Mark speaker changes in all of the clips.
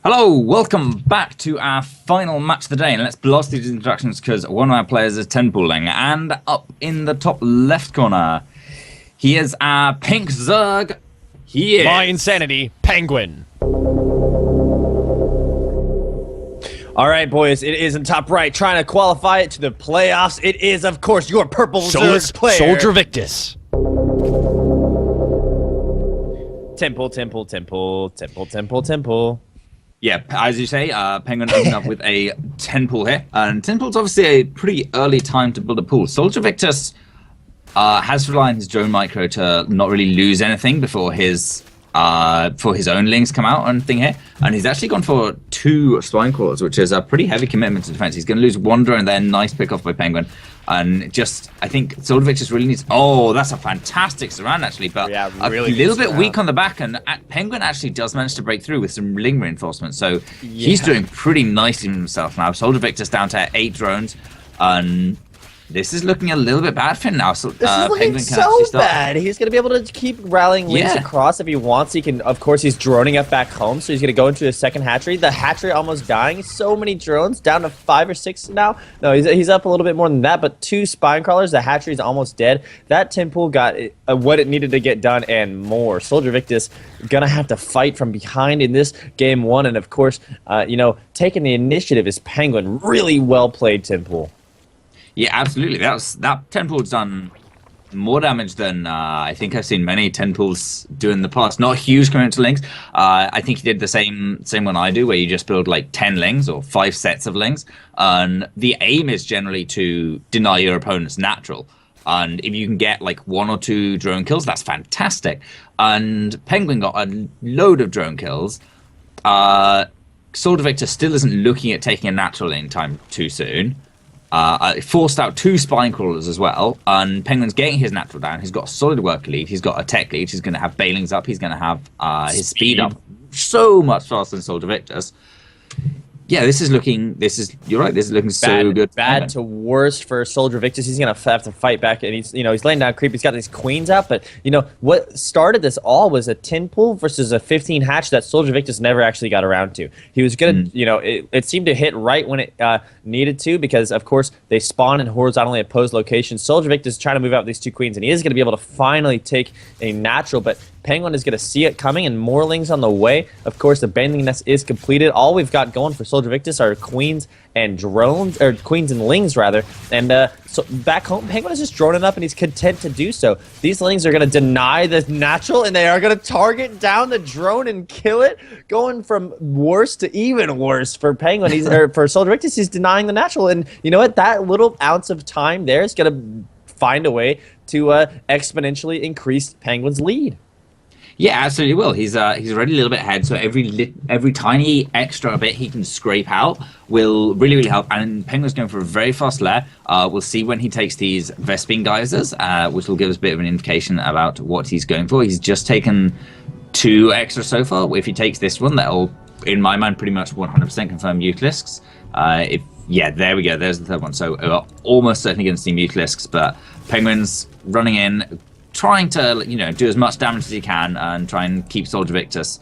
Speaker 1: Hello, welcome back to our final match of the day, and let's blast these introductions because one of our players is 10 pooling, and up in the top left corner, he is our pink Zerg. He is
Speaker 2: my insanity, PengWin. All right, boys, it is in top right, trying to qualify it to the playoffs. It is, of course, your purple Zerg player,
Speaker 3: SoLJerVictus.
Speaker 2: Temple.
Speaker 1: Yeah, as you say, PengWin opening up with a 10 pool here, and 10 pool's obviously a pretty early time to build a pool. SoLJerVictus has to rely on his drone micro to not really lose anything before his own lings come out and thing here, and he's actually gone for 2 spine crawlers, which is a pretty heavy commitment to defense. He's going to lose 1 drone there. Nice pick off by PengWin, and just I think SoLJerVictus really needs. Oh, that's a fantastic surround actually, but
Speaker 2: yeah,
Speaker 1: really a little bit weak on the back, and PengWin actually does manage to break through with some ling reinforcements, so he's doing pretty nicely himself now. SoLJerVictus down to 8 drones, and this is looking a little bit bad for him now. So,
Speaker 2: this is looking so bad. He's going to be able to keep rallying links across if he wants. He can, of course, he's droning up back home, so he's going to go into his second hatchery. The hatchery almost dying. So many drones, down to 5 or 6 now. No, he's up a little bit more than that, but 2 spine crawlers. The hatchery's almost dead. That Tim pool got what it needed to get done and more. SoLJerVictus going to have to fight from behind in this game 1, and of course, taking the initiative is PengWin. Really well played, Tim pool.
Speaker 1: Yeah, absolutely. That 10 pool's done more damage than I think I've seen many 10 pools do in the past. Not huge commitment to lings. I think he did the same one I do, where you just build like 10 lings or 5 sets of lings, and the aim is generally to deny your opponent's natural. And if you can get like 1 or 2 drone kills, that's fantastic. And PengWin got a load of drone kills. SoLJerVictus still isn't looking at taking a natural anytime too soon. Forced out 2 spine crawlers as well, and PengWin's getting his natural down. He's got a solid work lead, he's got a tech lead, he's going to have bailings up, he's going to have his speed up so much faster than SoLJerVictus. Yeah, you're right, this is looking so good.
Speaker 2: Bad to worst for SoLJerVictus. He's going to have to fight back, and he's laying down creep. He's got these queens out, but what started this all was a 10 pool versus a 15 hatch that SoLJerVictus never actually got around to. He was going to, it seemed to hit right when it needed to, because of course they spawn in horizontally opposed locations. SoLJerVictus is trying to move out with these 2 queens, and he is going to be able to finally take a natural, but PengWin is going to see it coming, and more lings on the way. Of course, the banding nest is completed. All we've got going for SoLJerVictus are queens and drones, or queens and lings rather. And so back home, PengWin is just droning up, and he's content to do so. These lings are going to deny the natural, and they are going to target down the drone and kill it, going from worse to even worse for PengWin. For SoLJerVictus, he's denying the natural, and you know what? That little ounce of time there is going to find a way to exponentially increase PengWin's lead.
Speaker 1: Yeah, absolutely will. He's already a little bit ahead, so every tiny extra bit he can scrape out will really help. And PengWin's going for a very fast lair. We'll see when he takes these Vespene geysers, which will give us a bit of an indication about what he's going for. He's just taken 2 extra so far. If he takes this one, that'll, in my mind, pretty much 100% confirm Mutalisks. Yeah, there we go. There's the 3rd one. So almost certainly going to see Mutalisks, but PengWin's running in, trying to do as much damage as he can and try and keep SoLJerVictus'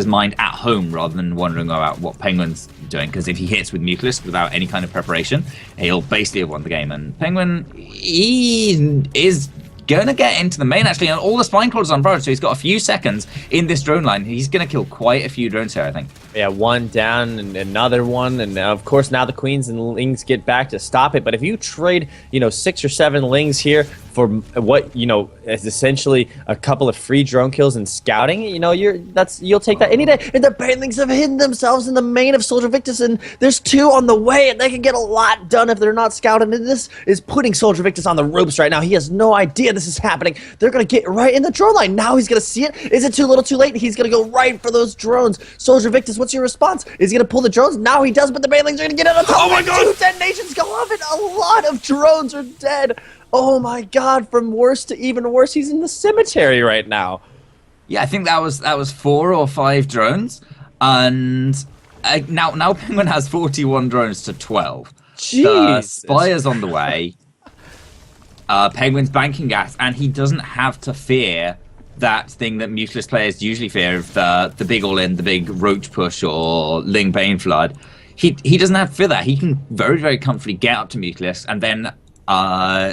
Speaker 1: mind at home rather than wondering about what PengWin's doing, because if he hits with Mutalisk without any kind of preparation, he'll basically have won the game. And PengWin, he is going to get into the main actually, and all the spine crawlers on forward, so he's got a few seconds in this drone line. He's going to kill quite a few drones here, I think.
Speaker 2: Yeah, 1 down and another one, and of course now the queens and lings get back to stop it. But if you trade 6 or 7 lings here for what is essentially a couple of free drone kills and scouting, you'll take that any day. And the banelings have hidden themselves in the main of SoLJerVictus, and there's 2 on the way, and they can get a lot done if they're not scouted. And this is putting SoLJerVictus on the ropes right now. He has no idea this is happening. They're gonna get right in the drone line. Now he's gonna see it. Is it too little, too late? He's gonna go right for those drones. SoLJerVictus, what's your response? Is he gonna pull the drones? Now he does, but the banelings are gonna get out on top.
Speaker 1: Oh my God!
Speaker 2: 2 detonations go off, and a lot of drones are dead. Oh my God, from worse to even worse, he's in the cemetery right now.
Speaker 1: Yeah, I think that was 4 or 5 drones, and now PengWin has 41 drones to 12.
Speaker 2: Jeez.
Speaker 1: The Spire's on the way. PengWin's banking gas, and he doesn't have to fear that thing that Mutalist players usually fear of the big all-in, the big Roach push or Ling Bane Flood. He doesn't have to fear that. He can very, very comfortably get up to Mutalist and then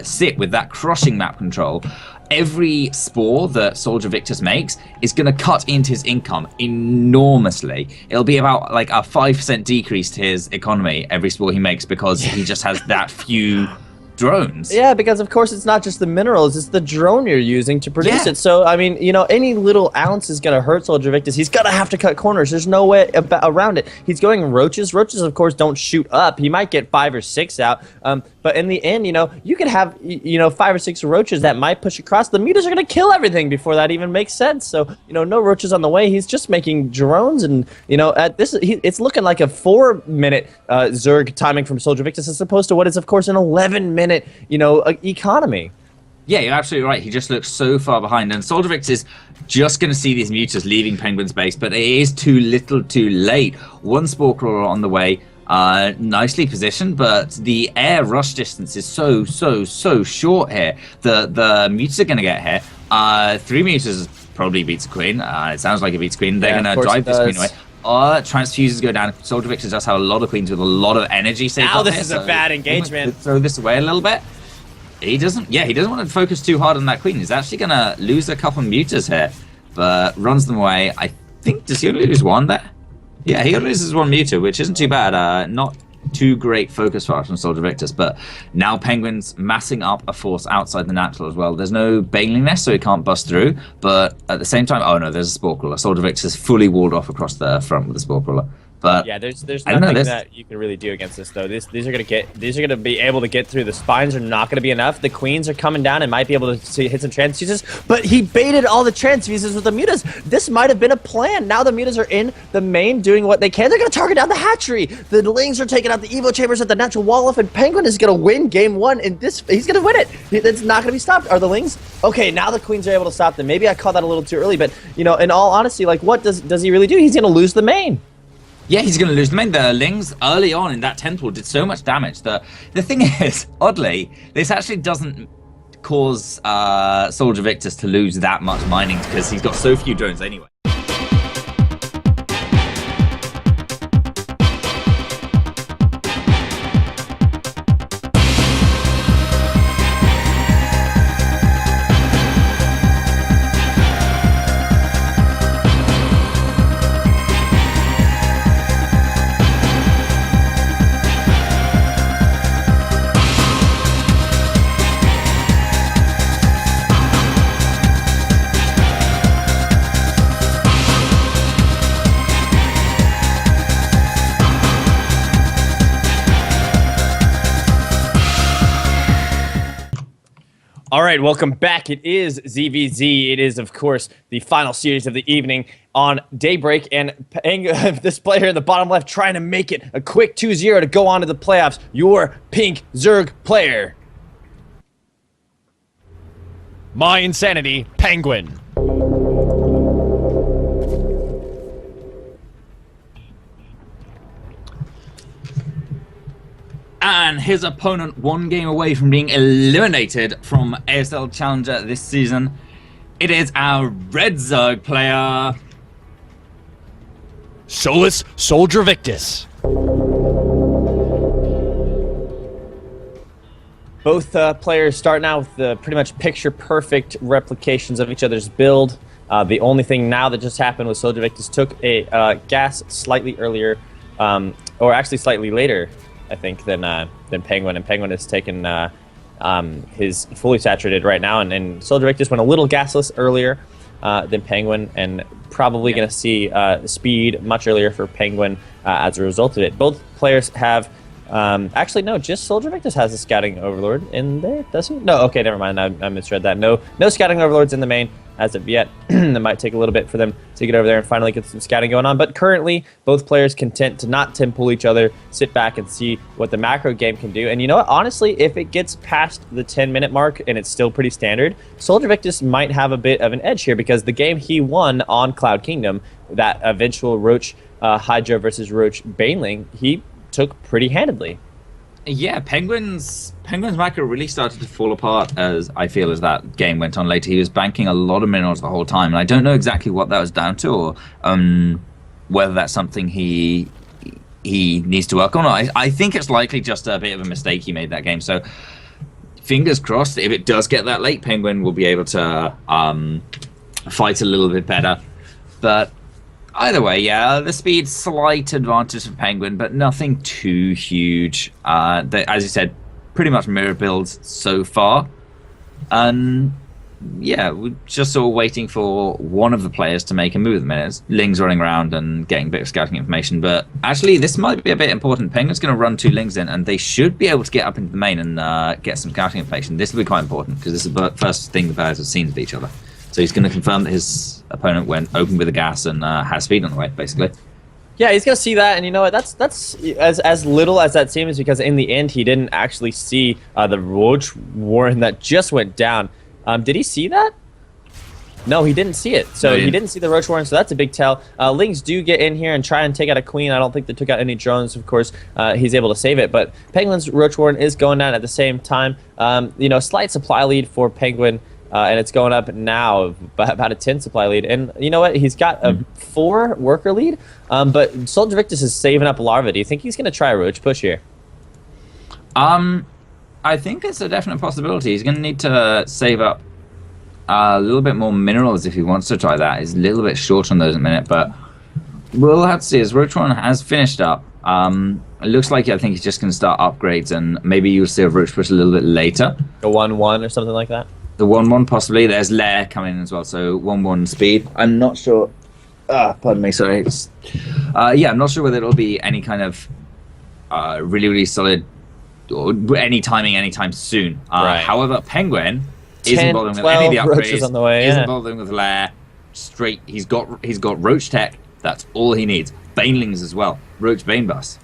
Speaker 1: sit with that crushing map control. Every spore that SoLJerVictus makes is going to cut into his income enormously. It'll be about like a 5% decrease to his economy every spore he makes because he just has that few drones.
Speaker 2: Yeah, because of course it's not just the minerals, it's the drone you're using to produce it. So, I mean, you know, any little ounce is going to hurt SoLJerVictus. He's going to have to cut corners. There's no way around it. He's going roaches. Roaches, of course, don't shoot up. He might get 5 or 6 out. But in the end, you know, you could have, you know, 5 or 6 roaches that might push across. The mutas are going to kill everything before that even makes sense. So, you know, no roaches on the way. He's just making drones. And, you know, at this, it's looking like a 4-minute Zerg timing from SoLJerVictus as opposed to what is, of course, an 11-minute, you know, economy.
Speaker 1: Yeah, you're absolutely right. He just looks so far behind. And SoLJerVictus is just going to see these mutas leaving PengWin's base, but it is too little too late. One Spore Crawler on the way. Nicely positioned, but the air rush distance is so short here. The mutas are going to get hit. 3 mutas probably beats Queen. It sounds like it beats Queen. They're going to drive this Queen away. Transfuses go down. SoLJerVictus does have a lot of Queens with a lot of energy saved.
Speaker 2: Now this is a bad engagement.
Speaker 1: Throw this away a little bit. He doesn't want to focus too hard on that Queen. He's actually going to lose a couple mutas here, but runs them away. I think, does he only lose 1 there? Yeah, he loses 1 muta, which isn't too bad. Not too great focus fire from SoLJerVictus, but now PengWin's massing up a force outside the natural as well. There's no Baneling Nest, so he can't bust through, but at the same time, oh no, there's a Spore Crawler. SoLJerVictus is fully walled off across the front with the Spore Crawler. But
Speaker 2: yeah, there's nothing that you can really do against this though. These are gonna be able to get through. The spines are not gonna be enough. The queens are coming down and might be able to hit some transfuses, but he baited all the transfuses with the mutas. This might have been a plan. Now the mutas are in the main doing what they can. They're gonna target down the hatchery. The Lings are taking out the Evo chambers at the natural wall off, and PengWin is gonna win game 1. And he's gonna win it. It's not gonna be stopped. Are the Lings? Okay, now the queens are able to stop them. Maybe I called that a little too early, but you know, in all honesty, like what does he really do? He's gonna lose the main.
Speaker 1: Yeah, he's going to lose the main. The Lings early on in that temple did so much damage. The thing is, oddly, this actually doesn't cause SoLJerVictus to lose that much mining because he's got so few drones anyway.
Speaker 2: All right, welcome back. It is ZVZ. It is, of course, the final series of the evening on Daybreak, and this player in the bottom left trying to make it a quick 2-0 to go on to the playoffs. Your pink Zerg player.
Speaker 3: My insanity, PengWin.
Speaker 1: And his opponent 1 game away from being eliminated from ASL Challenger this season. It is our red Zerg player,
Speaker 3: SoLJerVictus.
Speaker 2: Both players starting out with the pretty much picture-perfect replications of each other's build. The only thing now that just happened was SoLJerVictus took a gas slightly earlier, or actually slightly later, I think, than PengWin, and PengWin has taken his fully saturated right now, and SoLJerVictus went a little gasless earlier than PengWin, and probably going to see speed much earlier for PengWin as a result of it. Both players have, actually no, just SoLJerVictus has a scouting overlord in there, does he? No, okay, never mind, I misread that. No scouting overlords in the main as of yet. It might take a little bit for them to get over there and finally get some scouting going on, but currently both players content to not temple each other, sit back and see what the macro game can do. And you know what, honestly, if it gets past the 10-minute mark and it's still pretty standard, SoLJerVictus might have a bit of an edge here, because the game he won on Cloud Kingdom, that eventual Roach Hydra versus Roach Baneling, he took pretty handedly.
Speaker 1: Yeah, Penguin's macro really started to fall apart as I feel as that game went on later. He was banking a lot of minerals the whole time, and I don't know exactly what that was down to, or whether that's something he needs to work on. I think it's likely just a bit of a mistake he made that game. So fingers crossed, if it does get that late, Penguin will be able to fight a little bit better. But either way, yeah, the speed, slight advantage for Penguin, but nothing too huge. As you said, pretty much mirror builds so far. And yeah, we're just sort of waiting for one of the players to make a move at the minute. Ling's running around and getting a bit of scouting information, but actually this might be a bit important. Penguin's going to run 2 Lings in, and they should be able to get up into the main and get some scouting information. This will be quite important, because this is the first thing the players have seen of each other. So he's going to confirm that his opponent went open with a gas and has speed on the way, basically.
Speaker 2: Yeah, he's gonna see that, and you know what? That's as little as that seems, because in the end he didn't actually see the Roach Warren that just went down. Did he see that? No, he didn't see it. So he didn't see the Roach Warren, so that's a big tell. Lings do get in here and try and take out a Queen. I don't think they took out any drones. Of course, he's able to save it, but Penguin's Roach Warren is going down at the same time. You know, slight supply lead for Penguin. And it's going up now, about a 10 supply lead. And you know what? He's got a 4 worker lead, but SoLJerVictus is saving up Larva. Do you think he's going to try a Roach push here?
Speaker 1: I think it's a definite possibility. He's going to need to save up a little bit more minerals if he wants to try that. He's a little bit short on those at the minute, but we'll have to see. As Roach has finished up, it looks like I think he's just going to start upgrades, and maybe you'll see a Roach push a little bit later.
Speaker 2: A 1-1 or something like that?
Speaker 1: The 1-1 possibly. There's Lair coming in as well, so 1-1 speed. I'm not sure. Pardon me, sorry. Yeah, I'm not sure whether it'll be any kind of really solid or any timing anytime soon.
Speaker 2: Right.
Speaker 1: However, Penguin isn't bothering with any of the upgrades.
Speaker 2: On the way,
Speaker 1: isn't bothering with Lair. Straight. He's got Roach tech. That's all he needs. Banelings as well. Roach Bane Bus.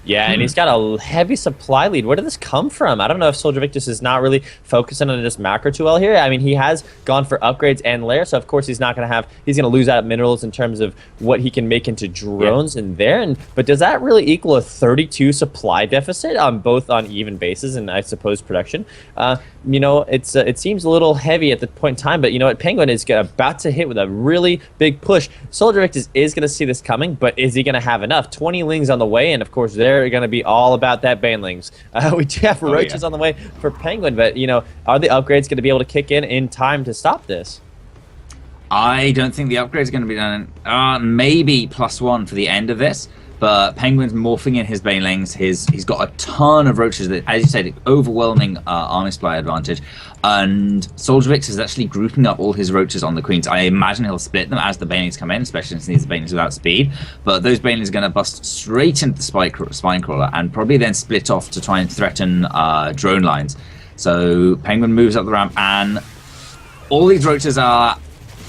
Speaker 2: Yeah, and he's got a heavy supply lead. Where did this come from? I don't know if SoLJerVictus is not really focusing on this macro too well here. I mean, he has gone for upgrades and Lair, so of course he's going to lose out minerals in terms of what he can make into drones in there. But does that really equal a 32 supply deficit on both on even bases and I suppose production? You know, it seems a little heavy at the point in time, but you know what? Penguin is about to hit with a really big push. SoLJerVictus is going to see this coming, but is he going to have enough? 20 Lings on the way, and of course they're going to be all about that Banelings. We do have Roaches on the way for Penguin, but you know, are the upgrades going to be able to kick in time to stop this?
Speaker 1: I don't think the upgrades are going to be done. Maybe +1 for the end of this. But Penguin's morphing in his Banelings. He's got a ton of Roaches that, as you said, overwhelming army supply advantage. And SoLJerVictus is actually grouping up all his Roaches on the Queens. I imagine he'll split them as the Banelings come in, especially since he needs the Banelings without speed. But those Banelings are going to bust straight into the Spine Crawler and probably then split off to try and threaten drone lines. So Penguin moves up the ramp, and all these Roaches are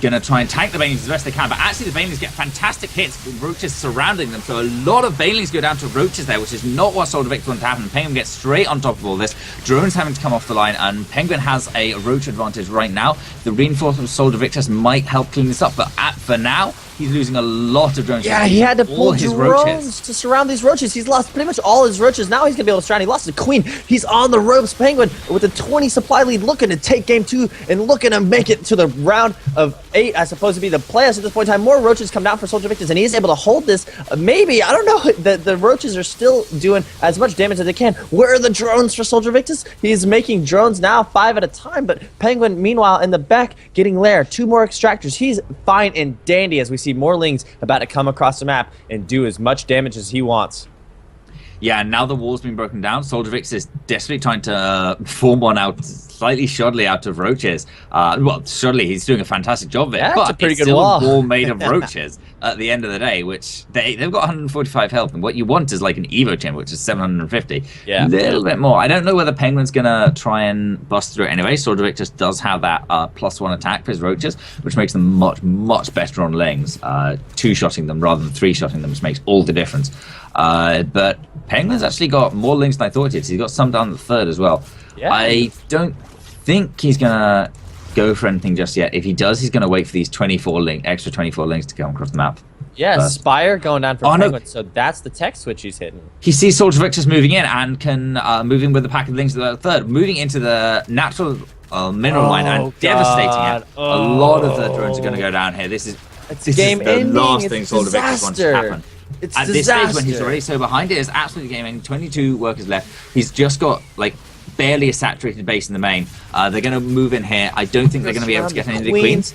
Speaker 1: going to try and tank the Banelings as best they can, but actually the Banelings get fantastic hits with Roaches surrounding them, so a lot of Banelings go down to Roaches there, which is not what SoLJerVictus wants to happen. Penguin gets straight on top of all this, drones having to come off the line, and Penguin has a Roach advantage right now. The reinforcement of SoLJerVictus might help clean this up, but for now, he's losing a lot of drones.
Speaker 2: Yeah, he had to pull drones to surround these Roaches. He's lost pretty much all his Roaches. Now he's going to be able to surround. He lost the Queen. He's on the ropes. Penguin with a 20 supply lead, looking to take game 2 and looking to make it to the round of 8, I suppose, to be the players at this point in time. More Roaches come down for SoLJerVictus, and he's able to hold this. Maybe, I don't know, the Roaches are still doing as much damage as they can. Where are the drones for SoLJerVictus? He's making drones now, 5 at a time, but Penguin, meanwhile, in the back, getting Lair. 2 more extractors. He's fine and dandy as we see more Lings about to come across the map and do as much damage as he wants.
Speaker 1: Yeah, and now the wall's been broken down. SoLJerVictus is desperately trying to form one out, slightly shoddily out of Roaches. Well, shoddily, he's doing a fantastic job of it,
Speaker 2: yeah,
Speaker 1: but
Speaker 2: a pretty
Speaker 1: it's
Speaker 2: good
Speaker 1: still
Speaker 2: wall.
Speaker 1: a wall made of Roaches at the end of the day, which they've got 145 health, and what you want is like an Evo chamber, which is 750.
Speaker 2: Yeah.
Speaker 1: A little bit more. I don't know whether Penguin's going to try and bust through it anyway. SoLJerVictus does have that +1 attack for his Roaches, which makes them much better on Lings, 2-shotting them rather than 3-shotting them, which makes all the difference. But Penguin's actually got more Lings than I thought he did. He's got some down the 3rd as well.
Speaker 2: Yeah.
Speaker 1: I don't think he's going to go for anything just yet. If he does, he's going to wait for these extra 24 Lings to come across the map.
Speaker 2: Yeah,
Speaker 1: first.
Speaker 2: Spire going down for
Speaker 1: Oh, no.
Speaker 2: Penguin, so that's the tech switch he's hitting.
Speaker 1: He sees SoLJerVictus moving in and can move in with the pack of things to the third, moving into the natural mineral line and devastating it. A lot of the drones are going to go down here. This is
Speaker 2: game
Speaker 1: the
Speaker 2: ending.
Speaker 1: last
Speaker 2: It's
Speaker 1: thing SoLJerVictus wants to happen.
Speaker 2: It's
Speaker 1: At this stage, when he's already so behind, it is absolutely game ending. 22 workers left. He's just got like barely a saturated base in the main. They're going to move in here. I don't think they're going to be able to get any of the queens.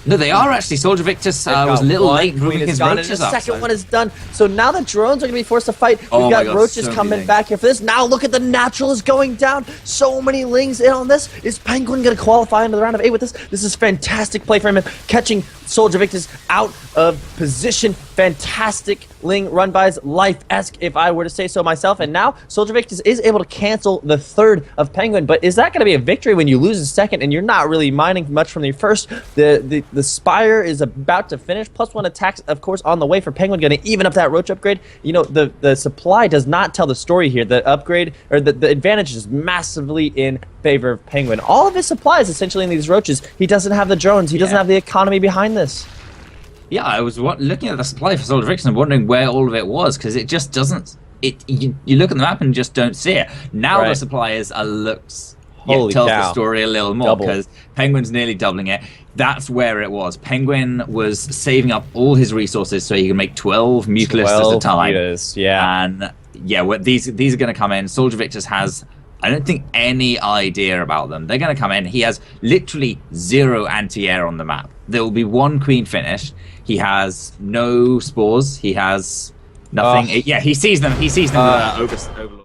Speaker 1: No, they are actually. SoLJerVictus was a little late moving his roaches up.
Speaker 2: The second one is done. So now the drones are going to be forced to fight. We've got roaches coming back here for this. Now look at the natural is going down. So many lings in on this. Is Penguin going to qualify into the round of 8 with this? This is fantastic play for him. Catching SoLJerVictus out of position. Fantastic ling run bys, life-esque if I were to say so myself. And now SoLJerVictus is able to cancel the third of Penguin. But is that going to be a victory when you lose a second and you're not really mining much from the first? The Spire is about to finish. +1 attacks, of course, on the way for Penguin. Going to even up that roach upgrade. You know, the supply does not tell the story here. The upgrade, or the advantage is massively in favor of Penguin. All of his supply is essentially in these roaches. He doesn't have the drones. He doesn't have the economy behind this.
Speaker 1: Yeah, I was looking at the supply for SoLJerVictus and wondering where all of it was, because it just doesn't. You look at the map and just don't see it. Now the supply tells the story a little more, because Penguin's nearly doubling it. That's where it was. Penguin was saving up all his resources so he could make 12 Mutalisks at a time. And yeah, these are going to come in. SoLJerVictus has, I don't think, any idea about them. They're going to come in. He has literally 0 anti-air on the map. There will be 1 queen finished. He has no spores. He has nothing. Yeah, he sees them. He sees them. Overlord.